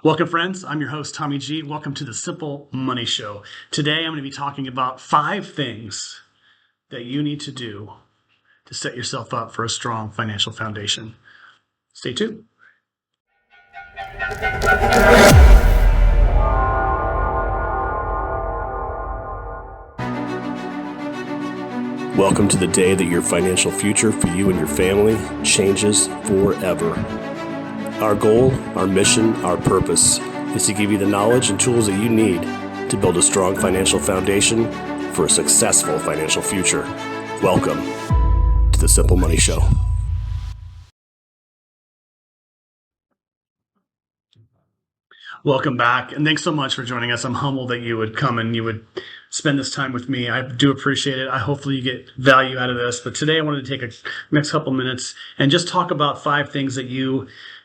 Welcome, friends. I'm your host, Tommy G. Welcome to the Simple Money Show. Today, I'm going to be talking about 5 things that you need to do to set yourself up for a strong financial foundation. Stay tuned. Welcome to the day that your financial future for you and your family changes forever. Our goal, our mission, our purpose is to give you the knowledge and tools that you need to build a strong financial foundation for a successful financial future. Welcome to the Simple Money Show. Welcome back, and thanks so much for joining us. I'm humbled that you would come and you would spend this time with me. I do appreciate it. Hopefully you get value out of this. But today I wanted to take a next couple minutes and just talk about 5 things that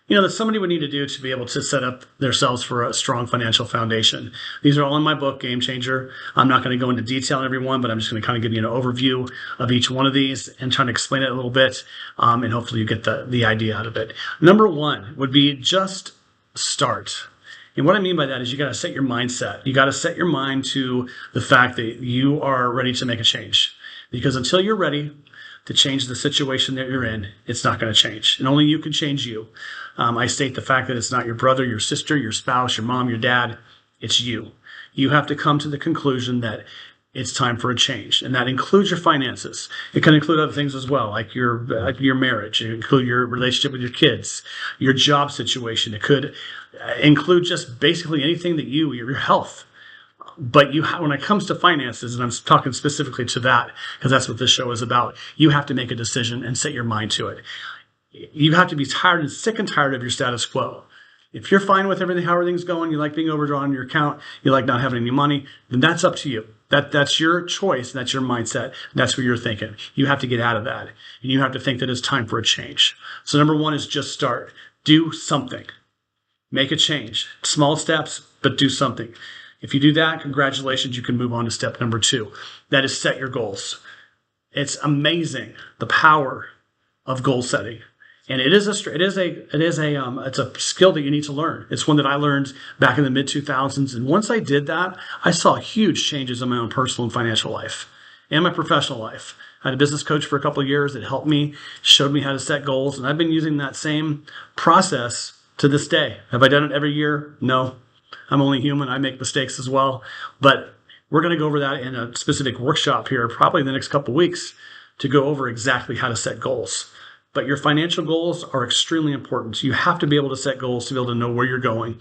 that somebody would need to do to be able to set up themselves for a strong financial foundation. These are all in my book, Game Changer. I'm not going to go into detail on every one, but I'm just going to kind of give you an overview of each one of these and trying to explain it a little bit, and hopefully you get the idea out of it. Number 1 would be just start. And what I mean by that is you got to set your mindset. You got to set your mind to the fact that you are ready to make a change. Because until you're ready to change the situation that you're in, it's not going to change. And only you can change you. I state the fact that it's not your brother, your sister, your spouse, your mom, your dad. It's you. You have to come to the conclusion that it's time for a change. And that includes your finances. It can include other things as well, like your marriage. It include your relationship with your kids, your job situation. It could include just basically anything that your health. But when it comes to finances, and I'm talking specifically to that because that's what this show is about, you have to make a decision and set your mind to it. You have to be sick and tired of your status quo. If you're fine with everything, how everything's going, you like being overdrawn on your account, you like not having any money, then that's up to you. That's your choice. That's your mindset. That's what you're thinking. You have to get out of that. And you have to think that it's time for a change. So number 1 is just start. Do something. Make a change. Small steps, but do something. If you do that, congratulations, you can move on to step number 2. That is set your goals. It's amazing the power of goal setting. And it's a skill that you need to learn. It's one that I learned back in the mid-2000s. And once I did that, I saw huge changes in my own personal and financial life and my professional life. I had a business coach for a couple of years that helped me, showed me how to set goals. And I've been using that same process to this day. Have I done it every year? No. I'm only human. I make mistakes as well. But we're going to go over that in a specific workshop here, probably in the next couple of weeks, to go over exactly how to set goals. But your financial goals are extremely important. You have to be able to set goals to be able to know where you're going.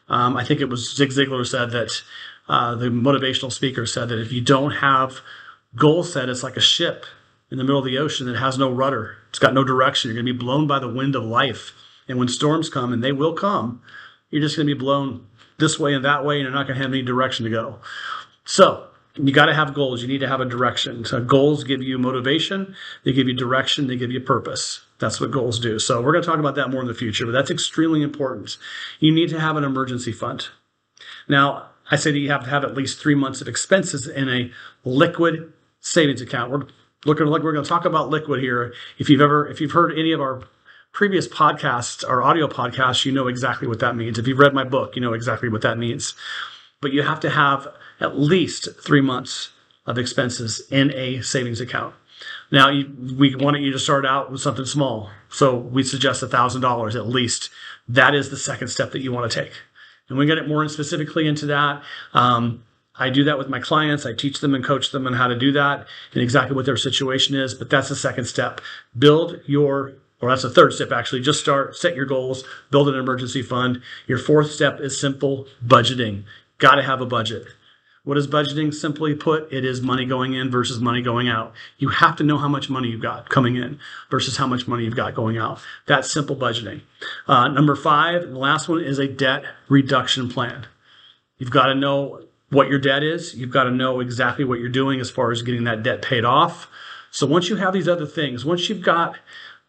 I think it was Zig Ziglar said that, the motivational speaker said that if you don't have goals set, it's like a ship in the middle of the ocean that has no rudder. It's got no direction. You're going to be blown by the wind of life. And when storms come, and they will come, you're just going to be blown this way and that way, and you're not going to have any direction to go. So you got to have goals. You need to have a direction. So goals give you motivation. They give you direction. They give you purpose. That's what goals do. So we're going to talk about that more in the future, but that's extremely important. You need to have an emergency fund. Now, I say that you have to have at least 3 months of expenses in a liquid savings account. We're going to talk about liquid here. If you've heard any of our previous podcasts, our audio podcasts, you know exactly what that means. If you've read my book, you know exactly what that means. But you have to have at least 3 months of expenses in a savings account. Now, we wanted you to start out with something small. So we suggest $1,000 at least. That is the second step that you want to take. And we get more specifically into that. I do that with my clients. I teach them and coach them on how to do that and exactly what their situation is. But that's the second step. That's the third step, actually. Just start, set your goals, build an emergency fund. Your 4th step is simple budgeting. Got to have a budget. What is budgeting? Simply put, it is money going in versus money going out. You have to know how much money you've got coming in versus how much money you've got going out. That's simple budgeting. Number 5, the last one, is a debt reduction plan. You've got to know what your debt is. You've got to know exactly what you're doing as far as getting that debt paid off. So once you have these other things, once you've got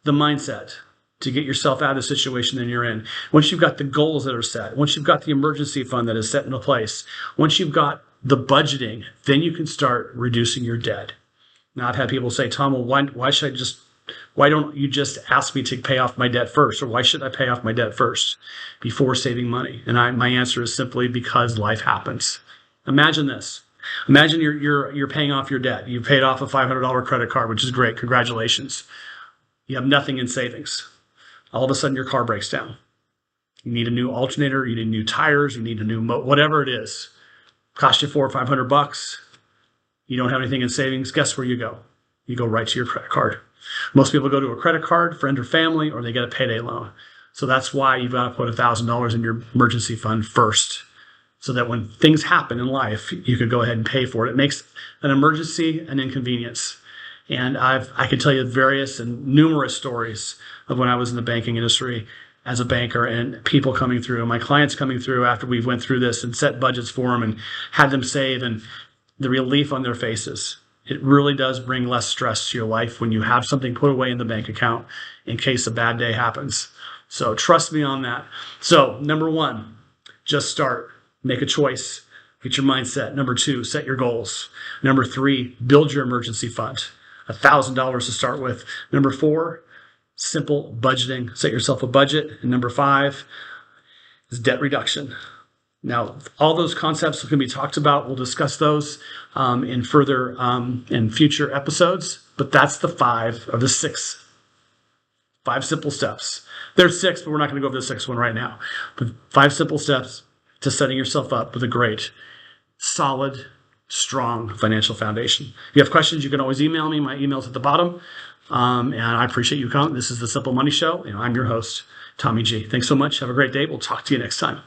the mindset to get yourself out of the situation that you're in, once you've got the goals that are set, once you've got the emergency fund that is set into place, once you've got the budgeting, then you can start reducing your debt. Now, I've had people say, Tom, well, why should I just Why don't you just ask me to pay off my debt first? Or why should I pay off my debt first before saving money? And my answer is simply because life happens. Imagine this. Imagine you're paying off your debt. You paid off a $500 credit card, which is great. Congratulations. You have nothing in savings. All of a sudden your car breaks down. You need a new alternator, you need new tires, you need a new whatever it is. Cost you $400 or $500. You don't have anything in savings. Guess where you go? You go right to your credit card. Most people go to a credit card, friend or family, or they get a payday loan. So that's why you've got to put $1,000 in your emergency fund first, so that when things happen in life, you could go ahead and pay for it. It makes an emergency an inconvenience. And I could tell you various and numerous stories of when I was in the banking industry as a banker, and people coming through, and my clients coming through after we went through this and set budgets for them and had them save, and the relief on their faces. It really does bring less stress to your life when you have something put away in the bank account in case a bad day happens. So trust me on that. So number one, just start. Make a choice. Get your mindset. Number two, set your goals. Number three, build your emergency fund. $1,000 to start with. Number four, simple budgeting. Set yourself a budget. And number five is debt reduction. Now, all those concepts can be talked about. We'll discuss those in future episodes. But that's the five simple steps. There's six, but we're not going to go over the sixth one right now. But 5 simple steps to setting yourself up with a great, solid, strong financial foundation. If you have questions, you can always email me. My email's at the bottom. And I appreciate you coming. This is the Simple Money Show, and I'm your host, Tommy G. Thanks so much. Have a great day. We'll talk to you next time.